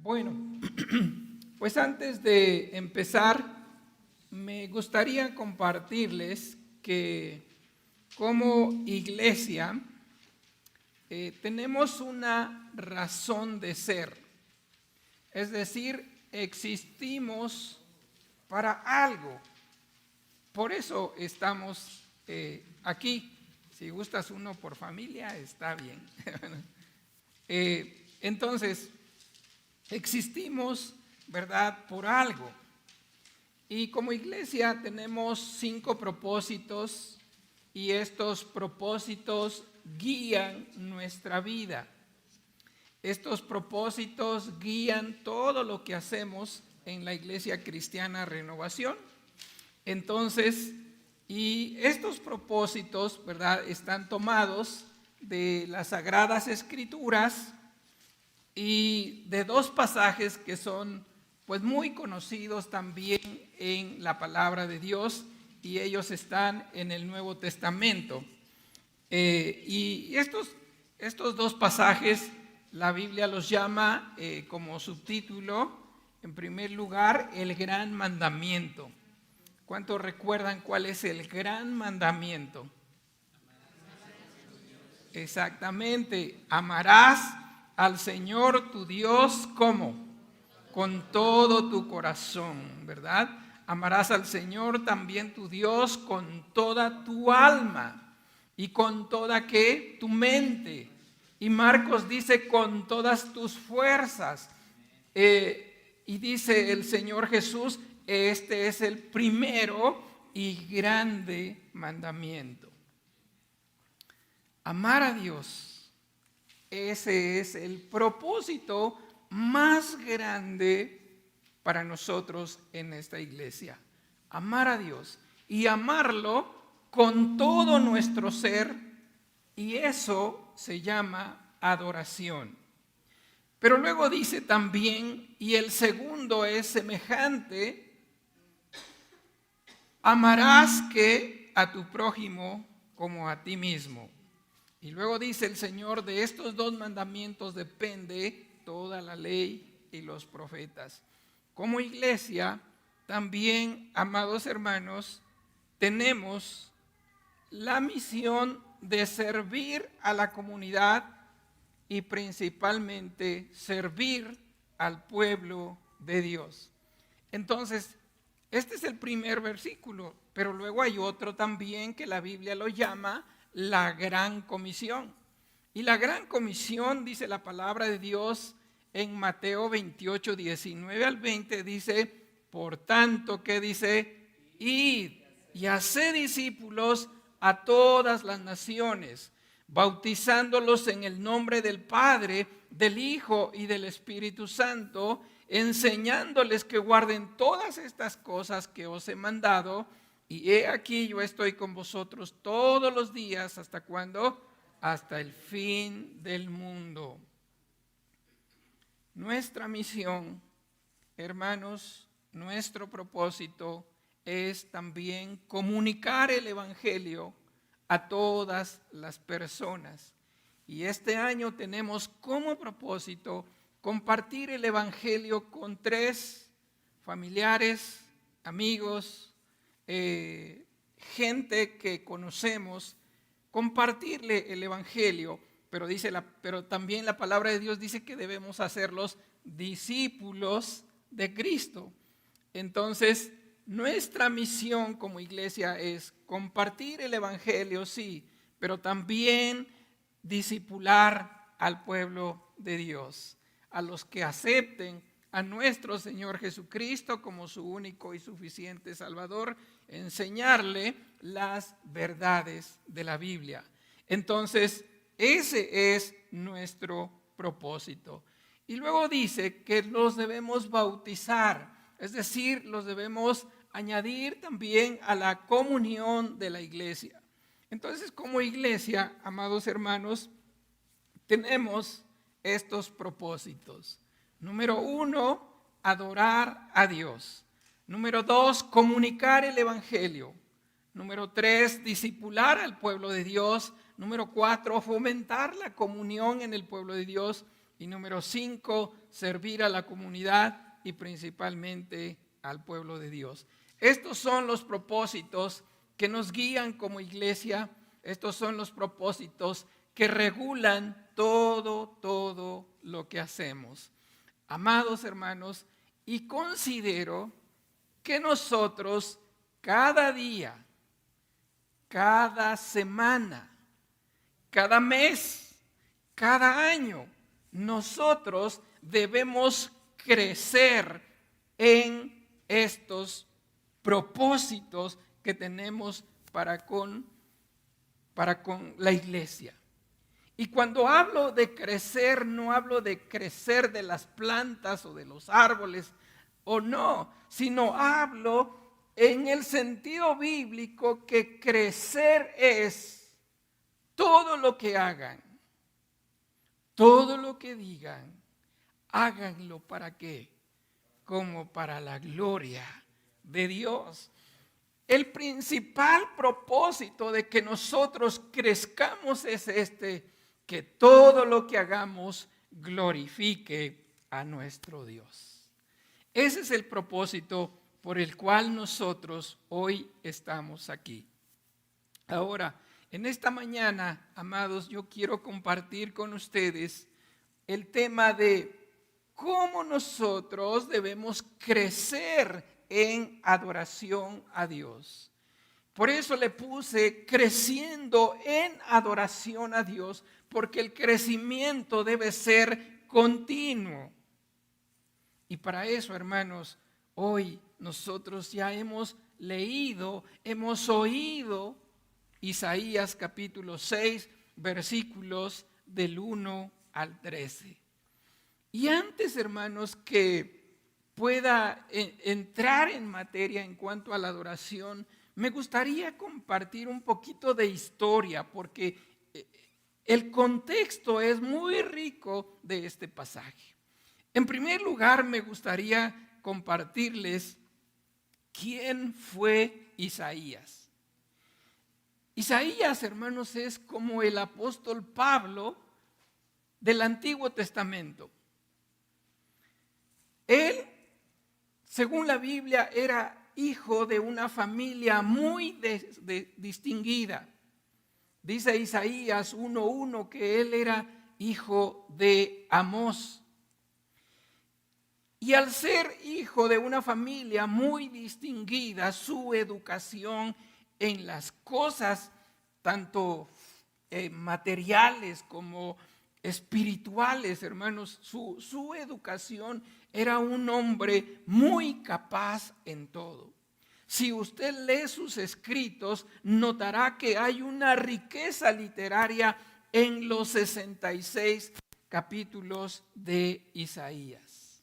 Bueno, pues antes de empezar, me gustaría compartirles que como iglesia tenemos una razón de ser. Es decir, existimos para algo. Por eso estamos aquí. Si gustas uno por familia, está bien. Entonces, existimos, ¿verdad?, por algo. Y como iglesia tenemos 5 propósitos y estos propósitos guían nuestra vida. Estos propósitos guían todo lo que hacemos en la Iglesia Cristiana Renovación. Entonces, y estos propósitos, ¿verdad?, están tomados de las Sagradas Escrituras y de 2 pasajes que son pues muy conocidos también en la palabra de Dios, y ellos están en el Nuevo Testamento. Y estos 2 pasajes la Biblia los llama como subtítulo, en primer lugar, el gran mandamiento. ¿Cuántos recuerdan cuál es el gran mandamiento? Exactamente, amarás al Señor tu Dios, ¿cómo? Con todo tu corazón, ¿verdad? Amarás al Señor también tu Dios con toda tu alma y con toda, ¿qué? Tu mente. Y Marcos dice con todas tus fuerzas. Y dice el Señor Jesús, este es el primero y grande mandamiento. Amar a Dios, ese es el propósito más grande para nosotros en esta iglesia. Amar a Dios y amarlo con todo nuestro ser, y eso se llama adoración. Pero luego dice también, y el segundo es semejante, amarás que a tu prójimo como a ti mismo. Y luego dice el Señor, de estos 2 mandamientos depende toda la ley y los profetas. Como iglesia, también, amados hermanos, tenemos la misión de servir a la comunidad y principalmente servir al pueblo de Dios. Entonces, este es el primer versículo, pero luego hay otro también que la Biblia lo llama la Gran Comisión. Y la Gran Comisión, dice la palabra de Dios en Mateo 28, 19 al 20, dice, por tanto, ¿qué dice? Id y haced discípulos a todas las naciones, bautizándolos en el nombre del Padre, del Hijo y del Espíritu Santo, enseñándoles que guarden todas estas cosas que os he mandado, y he aquí yo estoy con vosotros todos los días, ¿hasta cuándo? Hasta el fin del mundo. Nuestra misión, hermanos, nuestro propósito es también comunicar el Evangelio a todas las personas. Y este año tenemos como propósito compartir el Evangelio con 3 familiares, amigos, gente que conocemos, compartirle el Evangelio, pero también la palabra de Dios dice que debemos hacerlos discípulos de Cristo. Entonces, nuestra misión como iglesia es compartir el Evangelio, sí, pero también discipular al pueblo de Dios, a los que acepten a nuestro Señor Jesucristo como su único y suficiente Salvador, enseñarle las verdades de la Biblia. Entonces, ese es nuestro propósito. Y luego dice que los debemos bautizar, es decir, los debemos añadir también a la comunión de la iglesia. Entonces, como iglesia, amados hermanos, tenemos estos propósitos. Número 1, adorar a Dios. Número 2, comunicar el Evangelio. Número 3, discipular al pueblo de Dios. Número 4, fomentar la comunión en el pueblo de Dios. Y número 5, servir a la comunidad y principalmente al pueblo de Dios. Estos son los propósitos que nos guían como iglesia. Estos son los propósitos que regulan todo lo que hacemos. Amados hermanos, y considero que nosotros cada día, cada semana, cada mes, cada año, nosotros debemos crecer en estos propósitos que tenemos para con la iglesia. Y cuando hablo de crecer, no hablo de crecer de las plantas o de los árboles o no, sino hablo en el sentido bíblico que crecer es todo lo que hagan, todo lo que digan, háganlo ¿para qué? Como para la gloria de Dios. El principal propósito de que nosotros crezcamos es que todo lo que hagamos glorifique a nuestro Dios. Ese es el propósito por el cual nosotros hoy estamos aquí. Ahora, en esta mañana, amados, yo quiero compartir con ustedes el tema de cómo nosotros debemos crecer en adoración a Dios. Por eso le puse creciendo en adoración a Dios, porque el crecimiento debe ser continuo. Y para eso, hermanos, hoy nosotros ya hemos leído, hemos oído Isaías capítulo 6, versículos del 1 al 13. Y antes, hermanos, que pueda entrar en materia en cuanto a la adoración, me gustaría compartir un poquito de historia, porque el contexto es muy rico de este pasaje. En primer lugar, me gustaría compartirles quién fue Isaías. Isaías, hermanos, es como el apóstol Pablo del Antiguo Testamento. Él, según la Biblia, era hijo de una familia muy distinguida. Dice Isaías 1:1 que él era hijo de Amós. Y al ser hijo de una familia muy distinguida, su educación en las cosas tanto materiales como espirituales, hermanos, su educación era un hombre muy capaz en todo. Si usted lee sus escritos, notará que hay una riqueza literaria en los 66 capítulos de Isaías.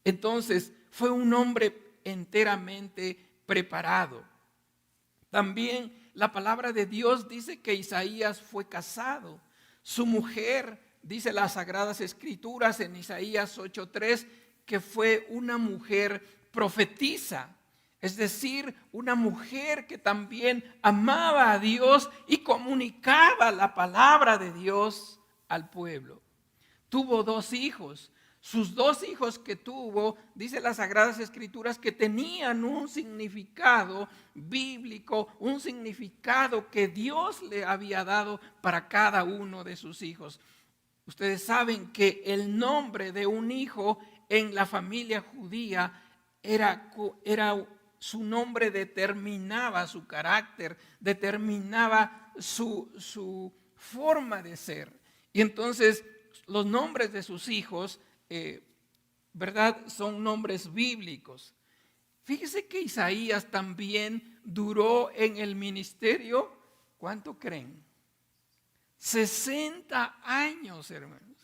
Entonces, fue un hombre enteramente preparado. También la palabra de Dios dice que Isaías fue casado. Su mujer, dice las Sagradas Escrituras en Isaías 8:3, que fue una mujer profetisa. Es decir, una mujer que también amaba a Dios y comunicaba la palabra de Dios al pueblo. Tuvo 2 hijos. Sus 2 hijos que tuvo, dice las Sagradas Escrituras, que tenían un significado bíblico, un significado que Dios le había dado para cada uno de sus hijos. Ustedes saben que el nombre de un hijo en la familia judía era su nombre determinaba su carácter, determinaba su forma de ser. Y entonces los nombres de sus hijos, ¿verdad? Son nombres bíblicos. Fíjese que Isaías también duró en el ministerio, ¿cuánto creen? 60 años, hermanos.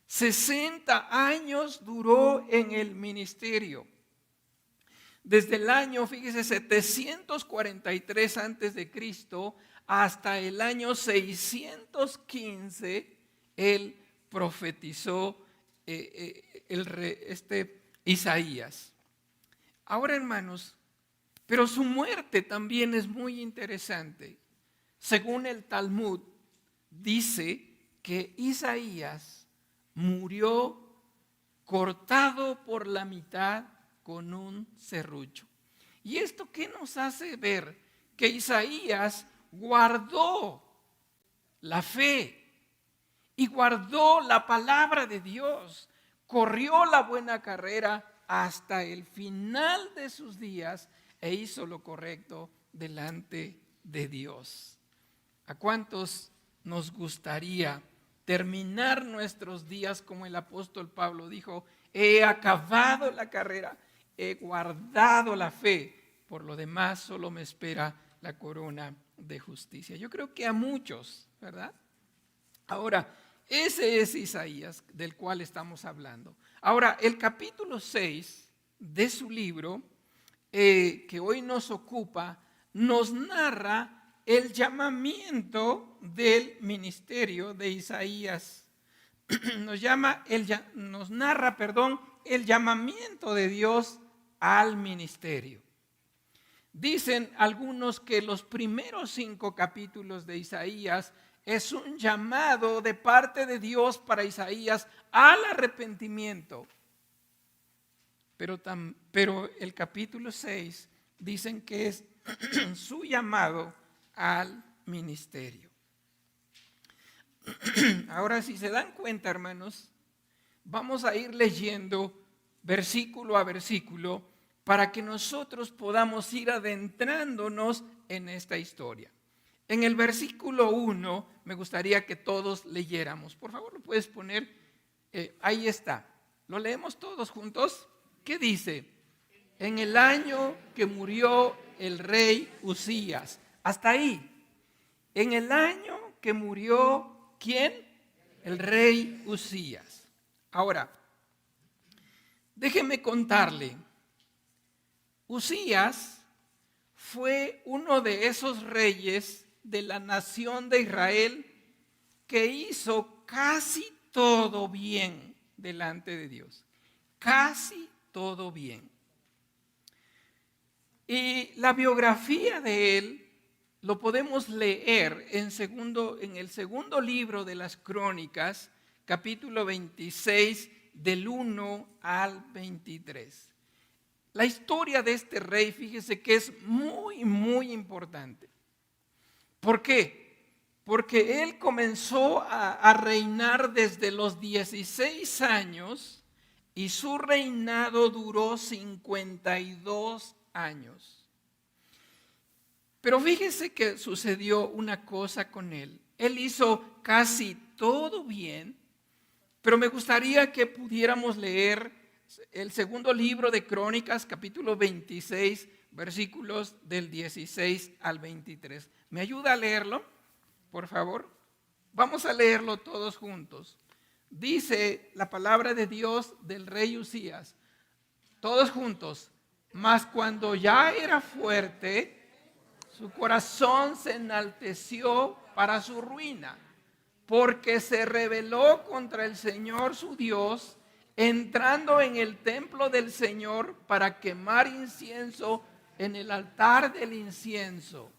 60 años duró en el ministerio. Desde el año, fíjese, 743 antes de Cristo hasta el año 615, él profetizó Isaías. Ahora, hermanos, pero su muerte también es muy interesante. Según el Talmud, dice que Isaías murió cortado por la mitad con un serrucho. ¿Y esto qué nos hace ver? Que Isaías guardó la fe y guardó la palabra de Dios, corrió la buena carrera hasta el final de sus días e hizo lo correcto delante de Dios. ¿A cuántos nos gustaría terminar nuestros días como el apóstol Pablo dijo: he acabado la carrera, he guardado la fe, por lo demás solo me espera la corona de justicia? Yo creo que a muchos, ¿verdad? Ahora, ese es Isaías del cual estamos hablando. Ahora, el capítulo 6 de su libro, que hoy nos ocupa, nos narra el llamamiento del ministerio de Isaías. Nos narra el llamamiento de Dios al ministerio. Dicen algunos que los primeros 5 capítulos de Isaías es un llamado de parte de Dios para Isaías al arrepentimiento. Pero el capítulo 6 dicen que es su llamado al ministerio. Ahora, si se dan cuenta, hermanos, vamos a ir leyendo versículo a versículo para que nosotros podamos ir adentrándonos en esta historia. En el versículo 1 me gustaría que todos leyéramos. Por favor, lo puedes poner. Ahí está. ¿Lo leemos todos juntos? ¿Qué dice? En el año que murió el rey Uzías. Hasta ahí. En el año que murió, ¿quién? El rey Uzías. Ahora, déjeme contarle. Uzías fue uno de esos reyes de la nación de Israel que hizo casi todo bien delante de Dios. Casi todo bien. Y la biografía de él lo podemos leer en el segundo libro de las Crónicas, capítulo 26, del 1 al 23. La historia de este rey, fíjese que es muy, muy importante. ¿Por qué? Porque él comenzó a reinar desde los 16 años y su reinado duró 52 años. Pero fíjese que sucedió una cosa con él. Él hizo casi todo bien, pero me gustaría que pudiéramos leer el segundo libro de Crónicas, capítulo 26, versículos del 16 al 23. ¿Me ayuda a leerlo, por favor? Vamos a leerlo todos juntos. Dice la palabra de Dios del rey Uzías, todos juntos: mas cuando ya era fuerte, su corazón se enalteció para su ruina, porque se rebeló contra el Señor su Dios, entrando en el templo del Señor para quemar incienso en el altar del incienso.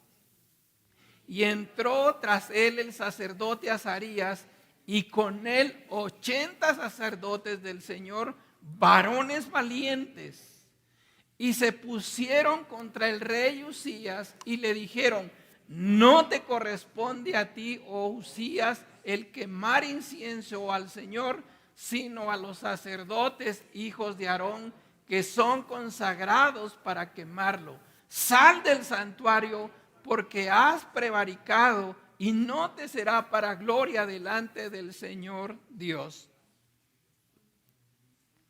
Y entró tras él el sacerdote Azarías, y con él 80 sacerdotes del Señor, varones valientes. Y se pusieron contra el rey Uzías y le dijeron: no te corresponde a ti, oh Uzías, el quemar incienso al Señor, sino a los sacerdotes, hijos de Aarón, que son consagrados para quemarlo. Sal del santuario, porque has prevaricado, y no te será para gloria delante del Señor Dios.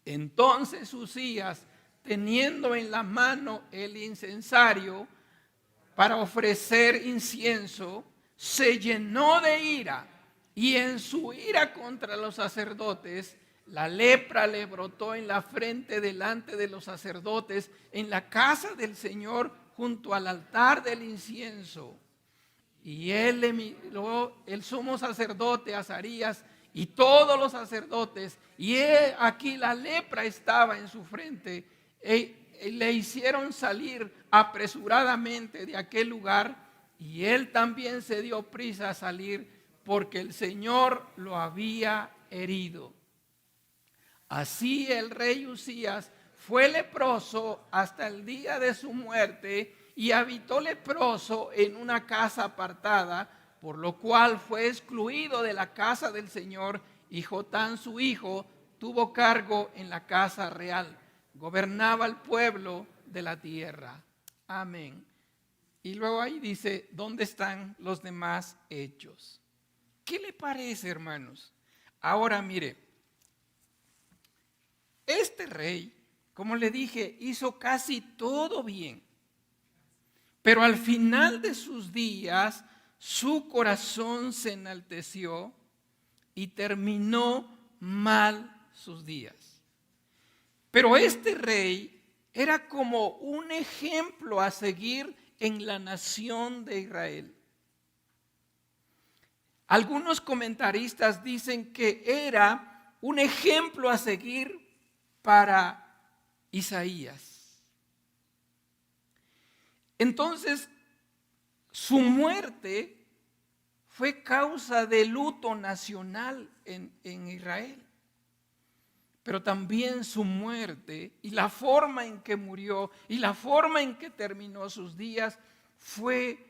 Entonces Uzías, teniendo en la mano el incensario para ofrecer incienso, se llenó de ira, y en su ira contra los sacerdotes, la lepra le brotó en la frente delante de los sacerdotes en la casa del Señor junto al altar del incienso. Y él le miró el sumo sacerdote Azarías y todos los sacerdotes, y aquí la lepra estaba en su frente. Le hicieron salir apresuradamente de aquel lugar, y él también se dio prisa a salir, porque el Señor lo había herido. Así el rey Usías fue leproso hasta el día de su muerte y habitó leproso en una casa apartada, por lo cual fue excluido de la casa del Señor, y Jotán su hijo tuvo cargo en la casa real. Gobernaba el pueblo de la tierra. Amén. Y luego ahí dice, ¿dónde están los demás hechos? ¿Qué le parece, hermanos? Ahora mire, este rey, como le dije, hizo casi todo bien. Pero al final de sus días, su corazón se enalteció y terminó mal sus días. Pero este rey era como un ejemplo a seguir en la nación de Israel. Algunos comentaristas dicen que era un ejemplo a seguir para Isaías. Entonces, su muerte fue causa de luto nacional en Israel. Pero también su muerte y la forma en que murió y la forma en que terminó sus días fue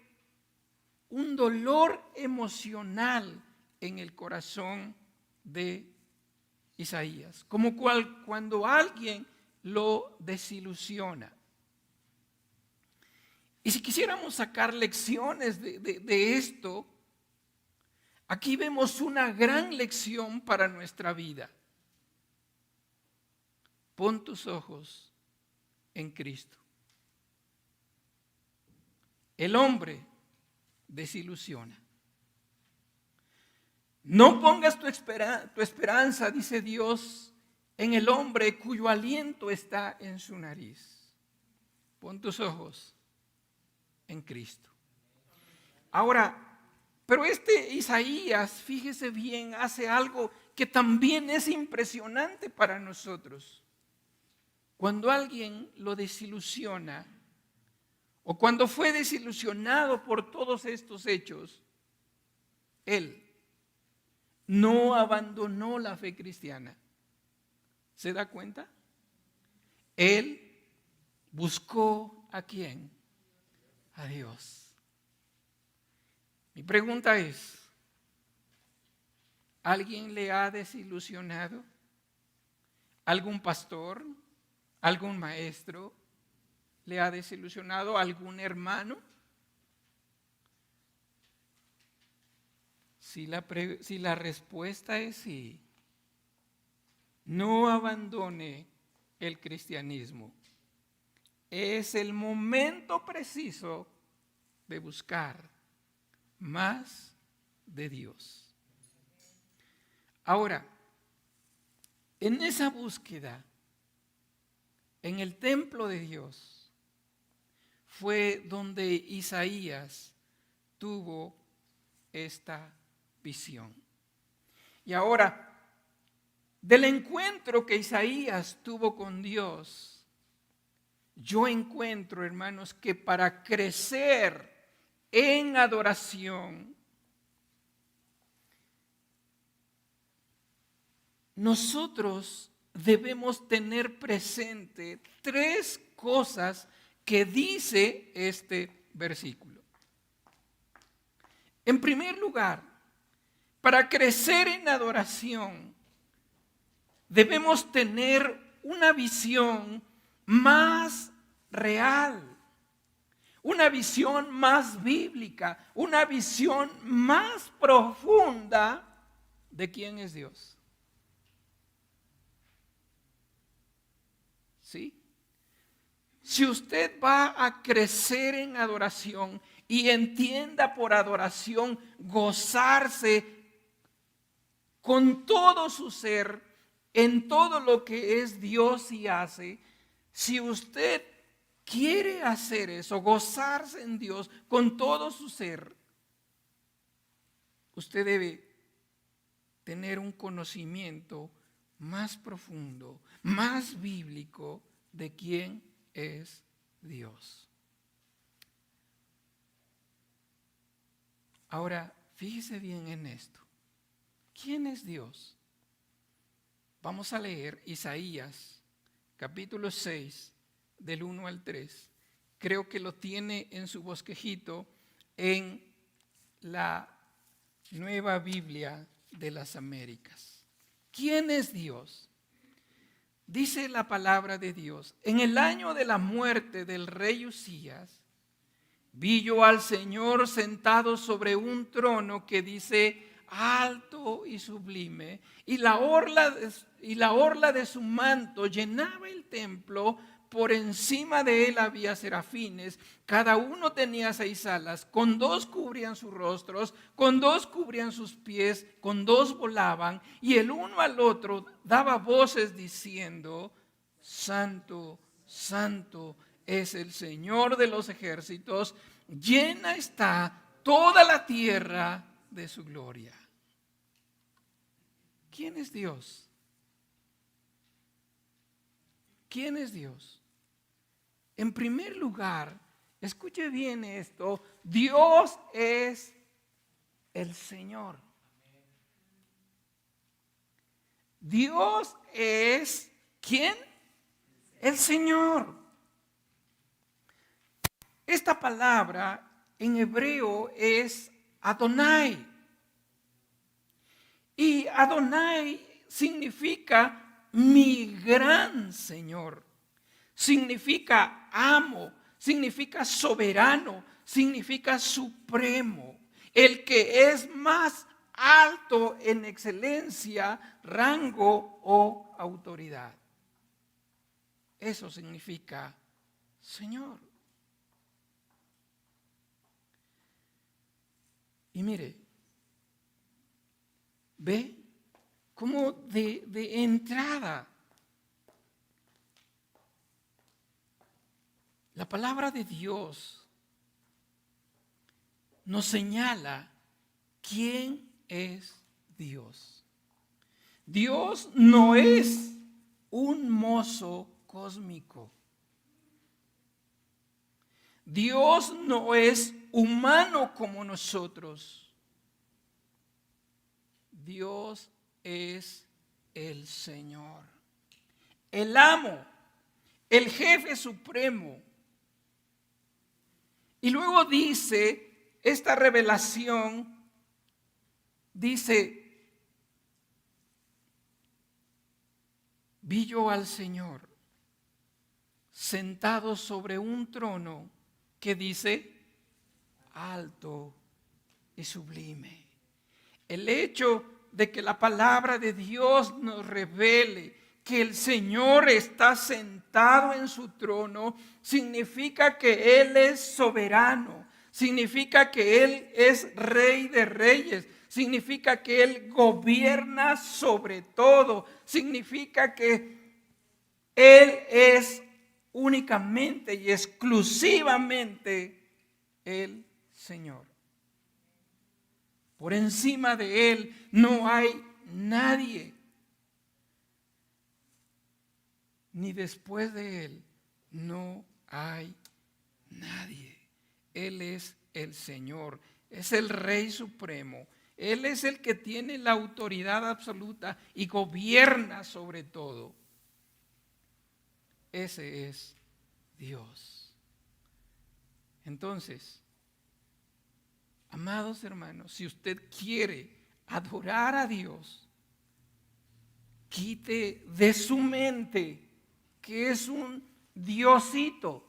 un dolor emocional en el corazón de Isaías, como cuando alguien lo desilusiona. Y si quisiéramos sacar lecciones de esto, aquí vemos una gran lección para nuestra vida. Pon tus ojos en Cristo. El hombre desilusiona. No pongas tu esperanza, dice Dios, en el hombre cuyo aliento está en su nariz. Pon tus ojos en Cristo. Ahora, pero este Isaías, fíjese bien, hace algo que también es impresionante para nosotros. Cuando alguien lo desilusiona, o cuando fue desilusionado por todos estos hechos, él no abandonó la fe cristiana. ¿Se da cuenta? Él buscó ¿a quién? A Dios. Mi pregunta es, ¿alguien le ha desilusionado? ¿Algún pastor? ¿Algún maestro le ha desilusionado? ¿Algún hermano? Si la respuesta es sí, no abandone el cristianismo. Es el momento preciso de buscar más de Dios. Ahora, en esa búsqueda, en el templo de Dios, fue donde Isaías tuvo esta visión. Y ahora, del encuentro que Isaías tuvo con Dios, yo encuentro, hermanos, que para crecer en adoración, nosotros debemos tener presente 3 cosas que dice este versículo. En primer lugar, para crecer en adoración, debemos tener una visión más real, una visión más bíblica, una visión más profunda de quién es Dios. ¿Sí? Si usted va a crecer en adoración y entienda por adoración gozarse con todo su ser en todo lo que es Dios y hace, si usted quiere hacer eso, gozarse en Dios con todo su ser, usted debe tener un conocimiento más profundo, más bíblico de quién es Dios. Ahora, fíjese bien en esto. ¿Quién es Dios? Vamos a leer Isaías, capítulo 6, del 1 al 3. Creo que lo tiene en su bosquejito en la Nueva Biblia de las Américas. ¿Quién es Dios? Dice la palabra de Dios: en el año de la muerte del rey Usías, vi yo al Señor sentado sobre un trono que dice alto y sublime, y la orla de su manto llenaba el templo. Por encima de él había serafines, cada uno tenía 6 alas, con 2 cubrían sus rostros, con 2 cubrían sus pies, con 2 volaban, y el uno al otro daba voces diciendo: Santo, Santo es el Señor de los ejércitos, llena está toda la tierra de su gloria. ¿Quién es Dios? ¿Quién es Dios? En primer lugar, escuche bien esto: Dios es el Señor. Dios es ¿quién? El Señor. Esta palabra en hebreo es Adonai. Y Adonai significa mi gran Señor. Significa amo, significa soberano, significa supremo. El que es más alto en excelencia, rango o autoridad. Eso significa Señor. Y mire, ve cómo de entrada la palabra de Dios nos señala quién es Dios. Dios no es un mozo cósmico. Dios no es humano como nosotros. Dios es el Señor, el amo, el jefe supremo. Y luego dice, esta revelación dice: vi yo al Señor sentado sobre un trono que dice alto y sublime. El hecho de que la palabra de Dios nos revele que el Señor está sentado en su trono significa que Él es soberano, significa que Él es Rey de Reyes, significa que Él gobierna sobre todo, significa que Él es únicamente y exclusivamente el Señor. Por encima de Él no hay nadie, ni después de Él no hay nadie. Él es el Señor, es el Rey Supremo. Él es el que tiene la autoridad absoluta y gobierna sobre todo. Ese es Dios. Entonces, amados hermanos, si usted quiere adorar a Dios, quite de su mente que es un diosito,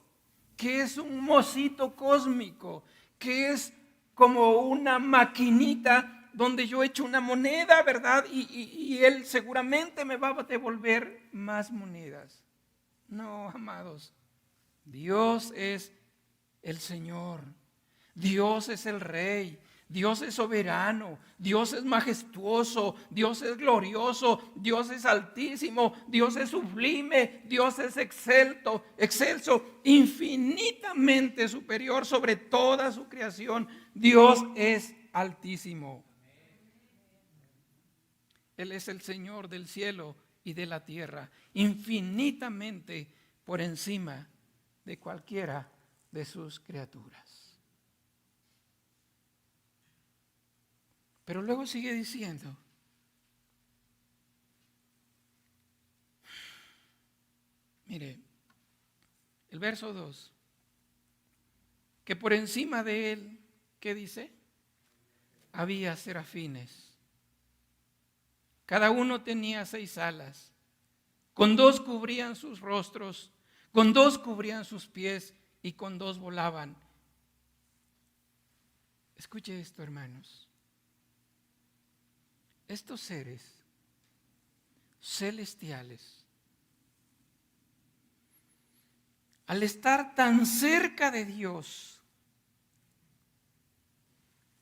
que es un mocito cósmico, que es como una maquinita donde yo echo una moneda, ¿verdad? Y Él seguramente me va a devolver más monedas. No, amados, Dios es el Señor, Dios es el Rey, Dios es soberano, Dios es majestuoso, Dios es glorioso, Dios es altísimo, Dios es sublime, Dios es excelso, infinitamente superior sobre toda su creación. Dios es altísimo. Él es el Señor del cielo y de la tierra, infinitamente por encima de cualquiera de sus criaturas. Pero luego sigue diciendo: Mire, el verso 2, que por encima de él, ¿qué dice? Había serafines. Cada uno tenía 6 alas. Con 2 cubrían sus rostros, con 2 cubrían sus pies y con 2 volaban. Escuche esto, hermanos. Estos seres celestiales, al estar tan cerca de Dios,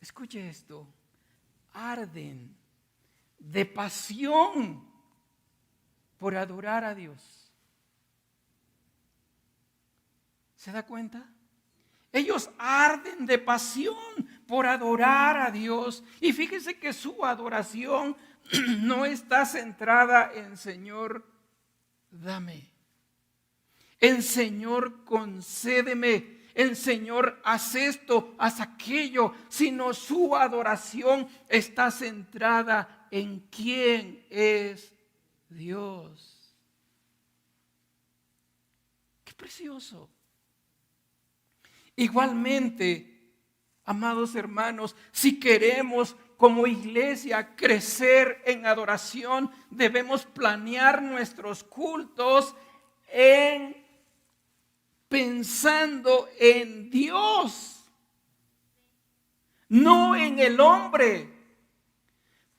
escuche esto, arden de pasión por adorar a Dios. ¿Se da cuenta? Ellos arden de pasión por adorar a Dios. Y fíjese que su adoración no está centrada en Señor, dame. En Señor, concédeme. En Señor, haz esto, haz aquello. Sino su adoración está centrada en quién es Dios. Qué precioso. Igualmente, amados hermanos, si queremos como iglesia crecer en adoración, debemos planear nuestros cultos pensando en Dios, no en el hombre,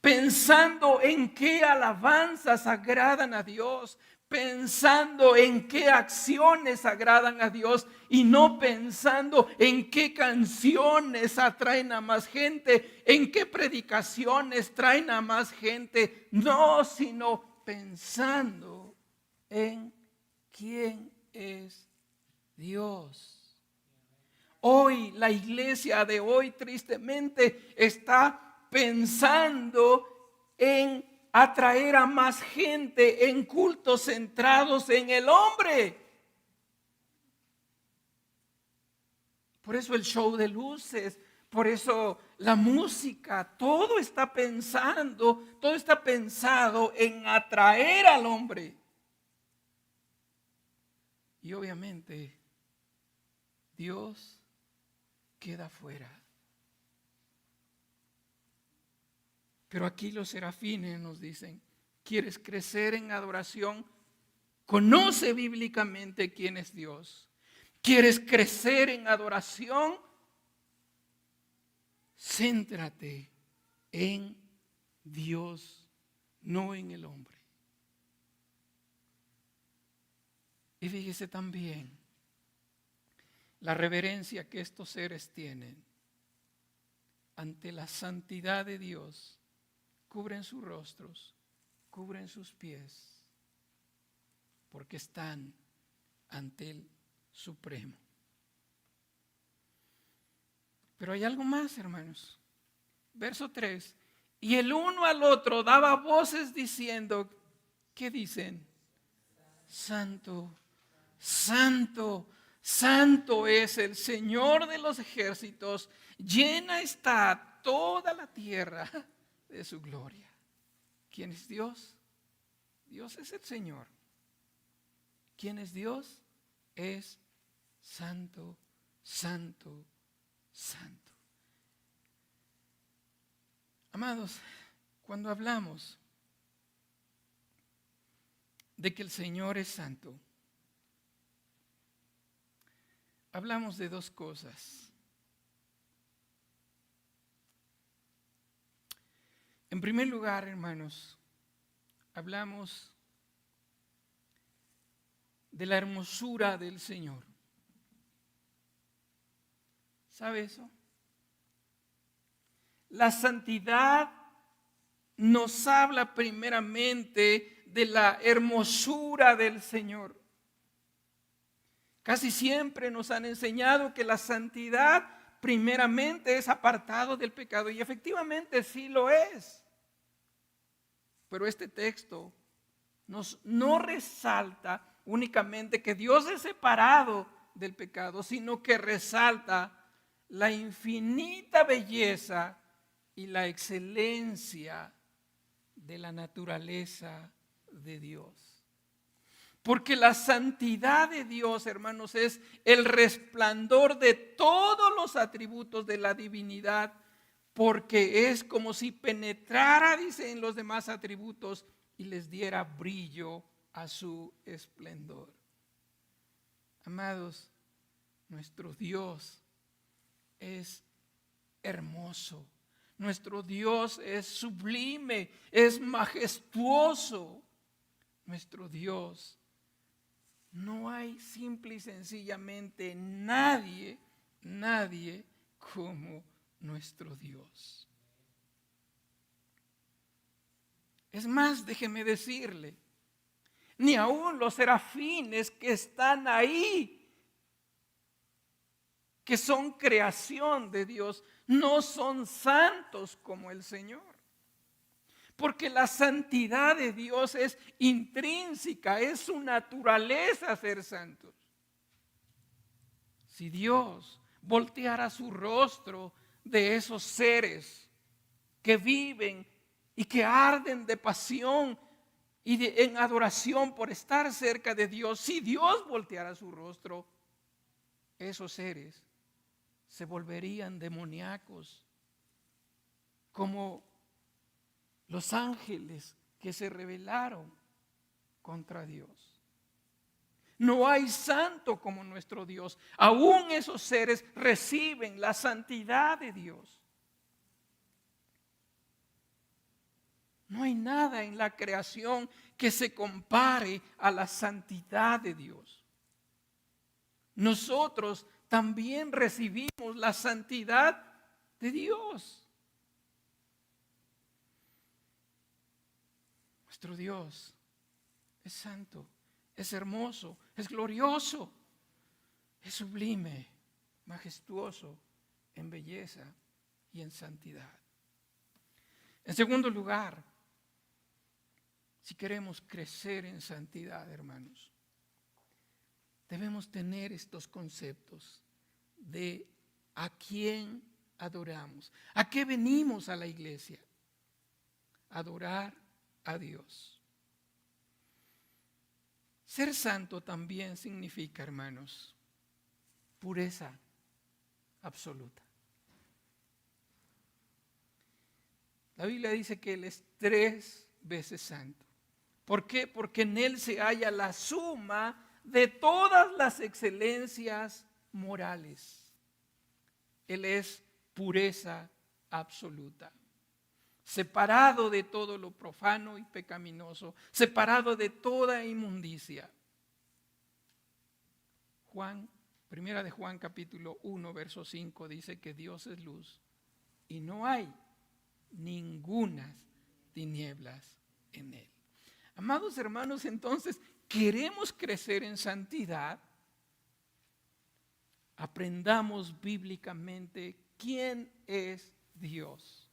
pensando en qué alabanzas agradan a Dios, pensando en qué acciones agradan a Dios y no pensando en qué canciones atraen a más gente, en qué predicaciones traen a más gente. No, sino pensando en quién es Dios. Hoy, la iglesia de hoy tristemente está pensando en atraer a más gente en cultos centrados en el hombre. Por eso el show de luces, por eso la música, todo está pensado en atraer al hombre. Y obviamente Dios queda fuera. Pero aquí los serafines nos dicen, ¿quieres crecer en adoración? Conoce bíblicamente quién es Dios. ¿Quieres crecer en adoración? Céntrate en Dios, no en el hombre. Y fíjese también la reverencia que estos seres tienen ante la santidad de Dios. Cubren sus rostros, cubren sus pies, porque están ante el Supremo. Pero hay algo más, hermanos. Verso 3. Y el uno al otro daba voces diciendo, ¿qué dicen? Santo, santo, santo es el Señor de los ejércitos. Llena está toda la tierra de su gloria. ¿Quién es Dios? Dios es el Señor. ¿Quién es Dios? Es santo, santo, santo. Amados, cuando hablamos de que el Señor es santo, hablamos de 2 cosas. En primer lugar, hermanos, hablamos de la hermosura del Señor. ¿Sabe eso? La santidad nos habla primeramente de la hermosura del Señor. Casi siempre nos han enseñado que la santidad primeramente es apartado del pecado, y efectivamente sí lo es. Pero este texto no resalta únicamente que Dios es separado del pecado, sino que resalta la infinita belleza y la excelencia de la naturaleza de Dios. Porque la santidad de Dios, hermanos, es el resplandor de todos los atributos de la divinidad, porque es como si penetrara, dice, en los demás atributos y les diera brillo a su esplendor. Amados, nuestro Dios es hermoso. Nuestro Dios es sublime, es majestuoso. Nuestro Dios, no hay simple y sencillamente nadie como nuestro Dios. Es más, déjeme decirle, ni aun los serafines que están ahí, que son creación de Dios, no son santos como el Señor. Porque la santidad de Dios es intrínseca, es su naturaleza ser santos. Si Dios volteara su rostro de esos seres que viven y que arden de pasión y en adoración por estar cerca de Dios, si Dios volteara su rostro, esos seres se volverían demoníacos, como los ángeles que se rebelaron contra Dios. No hay santo como nuestro Dios. Aún esos seres reciben la santidad de Dios. No hay nada en la creación que se compare a la santidad de Dios. Nosotros también recibimos la santidad de Dios. Nuestro Dios es santo, es hermoso, es glorioso, es sublime, majestuoso en belleza y en santidad. En segundo lugar, si queremos crecer en santidad, hermanos, debemos tener estos conceptos de a quién adoramos, a qué venimos a la iglesia. Adorar a Dios. Ser santo también significa, hermanos, pureza absoluta. La Biblia dice que Él es 3 veces santo. ¿Por qué? Porque en Él se halla la suma de todas las excelencias morales. Él es pureza absoluta. Separado de todo lo profano y pecaminoso, separado de toda inmundicia. Primera de Juan capítulo 1, verso 5 dice que Dios es luz y no hay ninguna tinieblas en Él. Amados hermanos, entonces, ¿queremos crecer en santidad? Aprendamos bíblicamente quién es Dios.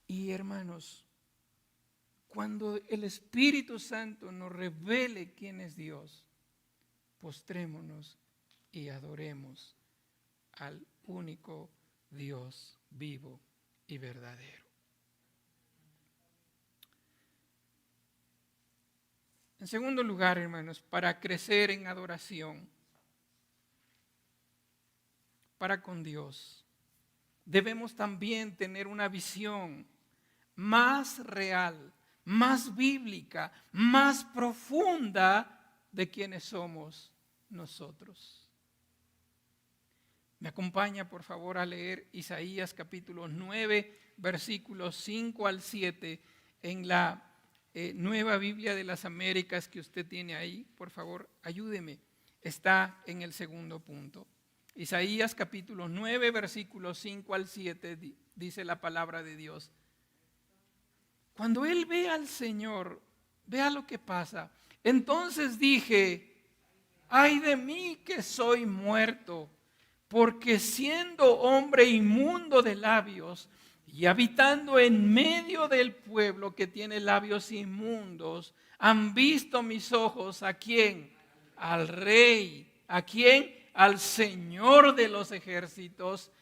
Y hermanos, cuando el Espíritu Santo nos revele quién es Dios, postrémonos y adoremos al único Dios vivo y verdadero. En segundo lugar, hermanos, para crecer en adoración para con Dios, debemos también tener una visión más real, más bíblica, más profunda de quiénes somos nosotros. Me acompaña, por favor, a leer Isaías capítulo 9, versículos 5 al 7 en la Nueva Biblia de las Américas que usted tiene ahí. Por favor, ayúdeme. Está en el segundo punto. Isaías capítulo 9, versículos 5 al 7 dice la palabra de Dios. Cuando él ve al Señor, vea lo que pasa. Entonces dije, ay de mí que soy muerto, porque siendo hombre inmundo de labios y habitando en medio del pueblo que tiene labios inmundos, han visto mis ojos ¿a quién? Al Rey. ¿A quién? Al Señor de los ejércitos.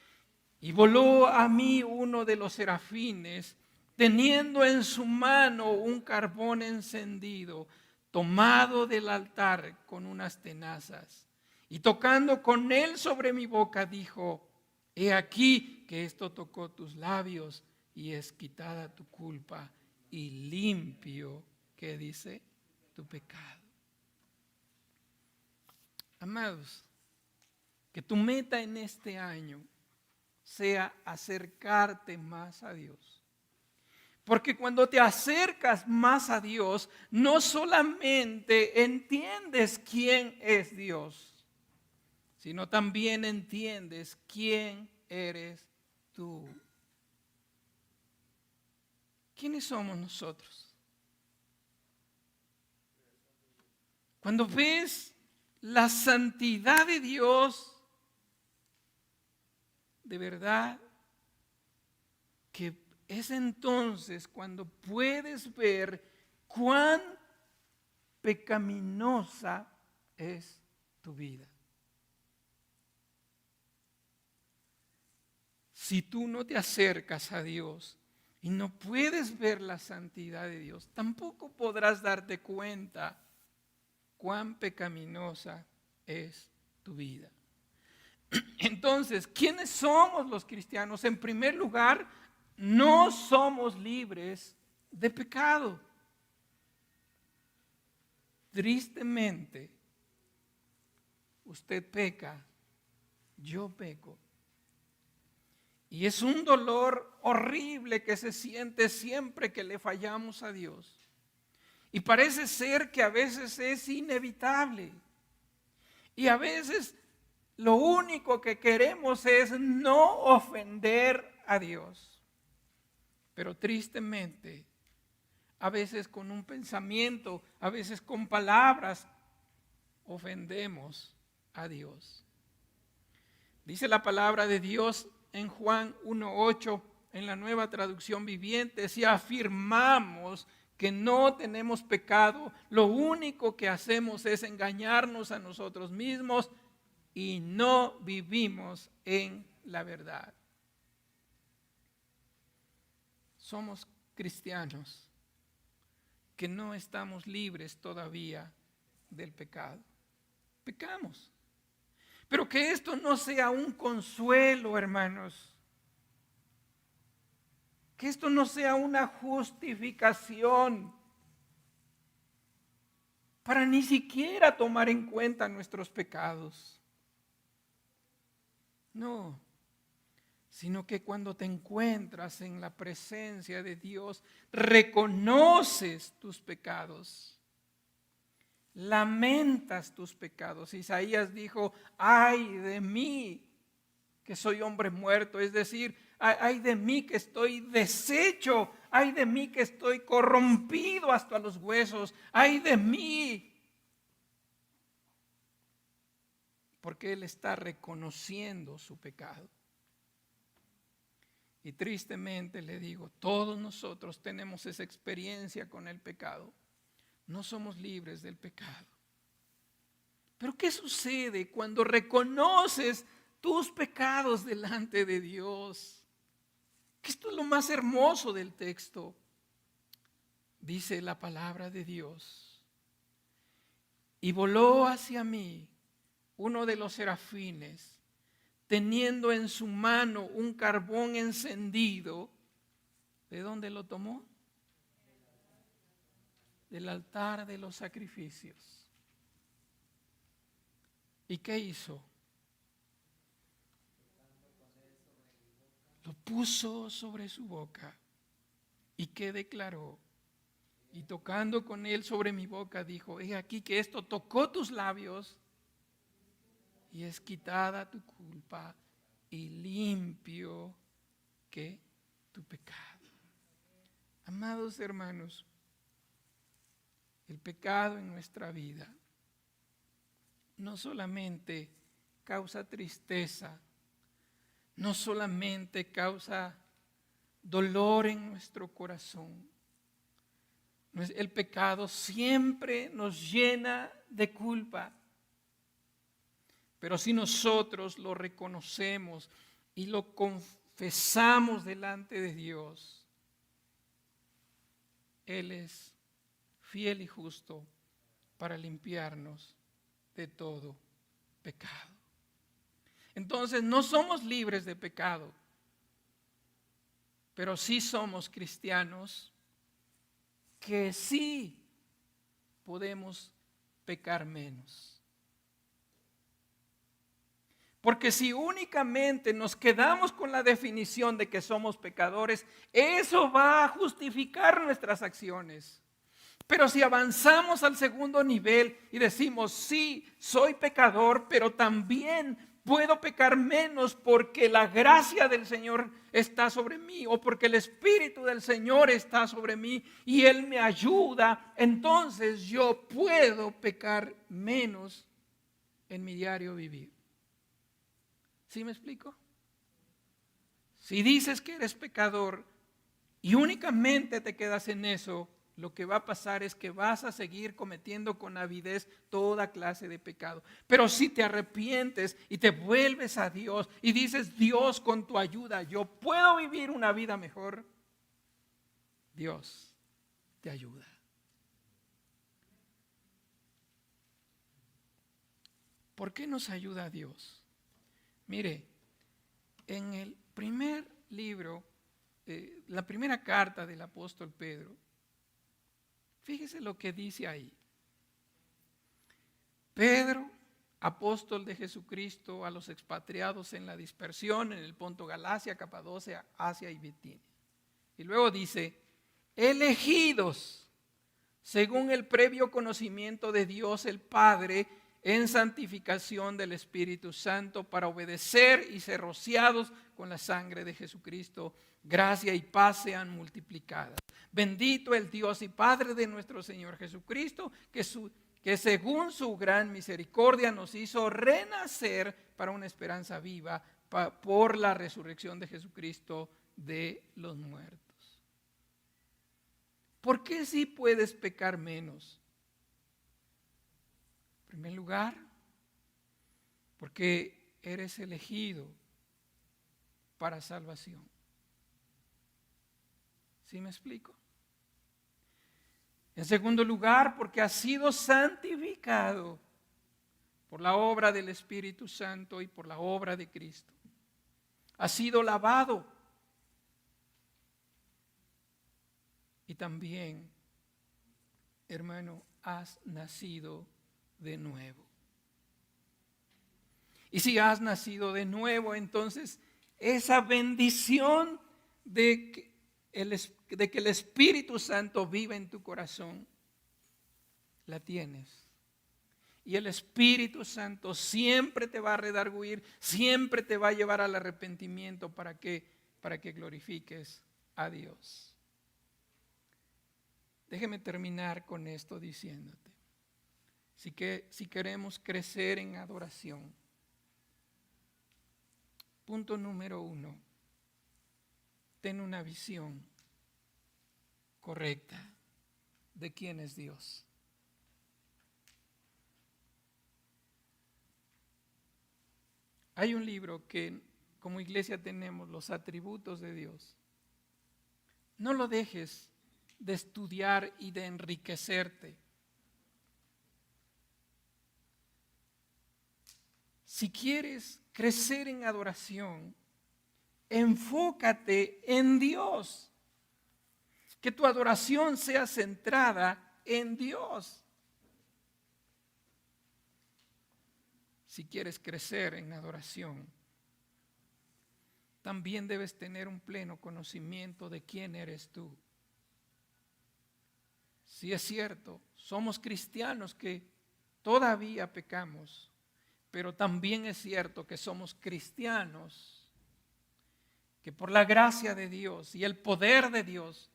Y voló a mí uno de los serafines teniendo en su mano un carbón encendido, tomado del altar con unas tenazas. Y tocando con él sobre mi boca, dijo: he aquí que esto tocó tus labios y es quitada tu culpa y limpio, ¿qué dice? Tu pecado. Amados, que tu meta en este año sea acercarte más a Dios. Porque cuando te acercas más a Dios, no solamente entiendes quién es Dios, sino también entiendes quién eres tú. ¿Quiénes somos nosotros? Cuando ves la santidad de Dios, de verdad que es entonces cuando puedes ver cuán pecaminosa es tu vida. Si tú no te acercas a Dios y no puedes ver la santidad de Dios, tampoco podrás darte cuenta cuán pecaminosa es tu vida. Entonces, ¿quiénes somos los cristianos? En primer lugar, no somos libres de pecado. Tristemente, usted peca, yo peco. Y es un dolor horrible que se siente siempre que le fallamos a Dios. Y parece ser que a veces es inevitable. Y a veces lo único que queremos es no ofender a Dios. Pero tristemente, a veces con un pensamiento, a veces con palabras, ofendemos a Dios. Dice la palabra de Dios en Juan 1:8, en la Nueva Traducción Viviente: si afirmamos que no tenemos pecado, lo único que hacemos es engañarnos a nosotros mismos y no vivimos en la verdad. Somos cristianos que no estamos libres todavía del pecado. Pecamos. Pero que esto no sea un consuelo, hermanos. Que esto no sea una justificación para ni siquiera tomar en cuenta nuestros pecados. No, sino que cuando te encuentras en la presencia de Dios, reconoces tus pecados, lamentas tus pecados. Isaías dijo: ay de mí, que soy hombre muerto, es decir, ay de mí que estoy deshecho, ay de mí que estoy corrompido hasta los huesos, ay de mí. Porque él está reconociendo su pecado. Y tristemente le digo, todos nosotros tenemos esa experiencia con el pecado. No somos libres del pecado. Pero ¿qué sucede cuando reconoces tus pecados delante de Dios? Que esto es lo más hermoso del texto. Dice la palabra de Dios: y voló hacia mí uno de los serafines, teniendo en su mano un carbón encendido. ¿De dónde lo tomó? Del altar de los sacrificios. ¿Y qué hizo? Lo puso sobre su boca. ¿Y qué declaró? Y tocando con él sobre mi boca, dijo: he aquí que esto tocó tus labios y es quitada tu culpa y limpio que tu pecado. Amados hermanos, el pecado en nuestra vida no solamente causa tristeza, no solamente causa dolor en nuestro corazón. El pecado siempre nos llena de culpa. Pero si nosotros lo reconocemos y lo confesamos delante de Dios, Él es fiel y justo para limpiarnos de todo pecado. Entonces no somos libres de pecado, pero sí somos cristianos que sí podemos pecar menos. Porque si únicamente nos quedamos con la definición de que somos pecadores, eso va a justificar nuestras acciones. Pero si avanzamos al segundo nivel y decimos, sí, soy pecador, pero también puedo pecar menos porque la gracia del Señor está sobre mí o porque el Espíritu del Señor está sobre mí y Él me ayuda, entonces yo puedo pecar menos en mi diario vivir. ¿Sí me explico? Si dices que eres pecador y únicamente te quedas en eso, lo que va a pasar es que vas a seguir cometiendo con avidez toda clase de pecado. Pero si te arrepientes y te vuelves a Dios y dices, Dios, con tu ayuda yo puedo vivir una vida mejor, Dios te ayuda. ¿Por qué nos ayuda Dios? Mire, en el primer libro, la primera carta del apóstol Pedro, fíjese lo que dice ahí. Pedro, apóstol de Jesucristo a los expatriados en la dispersión, en el Ponto, Galacia, Capadocia, Asia y Bitinia. Y luego dice, elegidos según el previo conocimiento de Dios el Padre, en santificación del Espíritu Santo para obedecer y ser rociados con la sangre de Jesucristo. Gracia y paz sean multiplicadas. Bendito el Dios y Padre de nuestro Señor Jesucristo, que según su gran misericordia nos hizo renacer para una esperanza viva por la resurrección de Jesucristo de los muertos. ¿Por qué sí puedes pecar menos? En primer lugar, porque eres elegido para salvación. ¿Sí me explico? En segundo lugar, porque has sido santificado por la obra del Espíritu Santo y por la obra de Cristo. Has sido lavado. Y también, hermano, has nacido de nuevo. Y si has nacido de nuevo, entonces esa bendición de que el Espíritu Santo vive en tu corazón, la tienes. Y el Espíritu Santo siempre te va a redarguir, siempre te va a llevar al arrepentimiento para que glorifiques a Dios. Déjeme terminar con esto diciéndote. Si queremos crecer en adoración, punto número 1, ten una visión correcta de quién es Dios. Hay un libro que como iglesia tenemos, los atributos de Dios. No lo dejes de estudiar y de enriquecerte. Si quieres crecer en adoración, enfócate en Dios. Que tu adoración sea centrada en Dios. Si quieres crecer en adoración, también debes tener un pleno conocimiento de quién eres tú. Si es cierto, somos cristianos que todavía pecamos, pero también es cierto que somos cristianos que por la gracia de Dios y el poder de Dios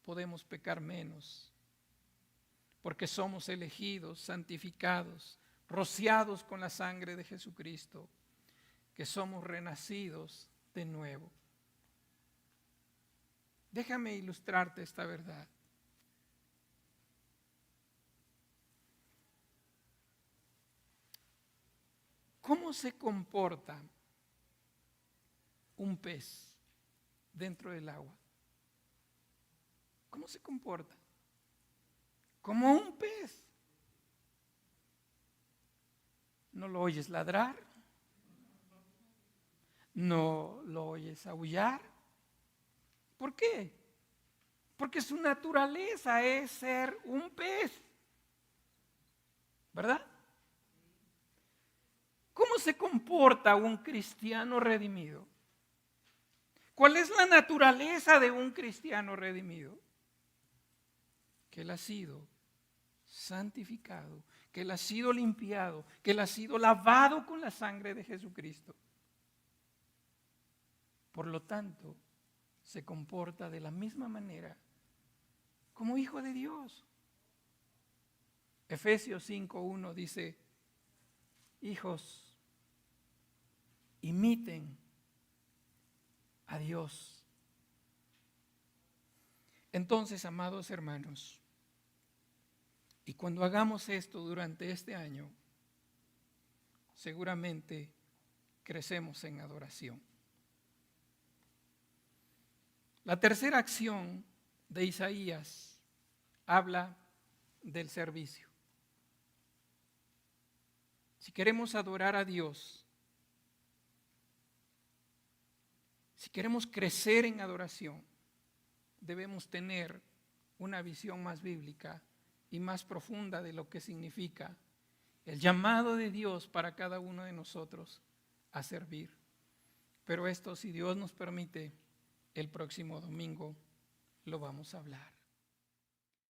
podemos pecar menos, porque somos elegidos, santificados, rociados con la sangre de Jesucristo, que somos renacidos de nuevo. Déjame ilustrarte esta verdad. ¿Cómo se comporta un pez dentro del agua? ¿Cómo se comporta? como un pez. ¿No lo oyes ladrar? ¿No lo oyes aullar? ¿Por qué? Porque su naturaleza es ser un pez, ¿verdad? ¿Cómo se comporta un cristiano redimido? ¿Cuál es la naturaleza de un cristiano redimido? Que él ha sido santificado, que él ha sido limpiado, que él ha sido lavado con la sangre de Jesucristo. Por lo tanto, se comporta de la misma manera como hijo de Dios. Efesios 5:1 dice: hijos, imiten a Dios. Entonces, amados hermanos, y cuando hagamos esto durante este año, seguramente crecemos en adoración. La tercera acción de Isaías habla del servicio. Si queremos adorar a Dios, si queremos crecer en adoración, debemos tener una visión más bíblica y más profunda de lo que significa el llamado de Dios para cada uno de nosotros a servir. Pero esto, si Dios nos permite, el próximo domingo lo vamos a hablar.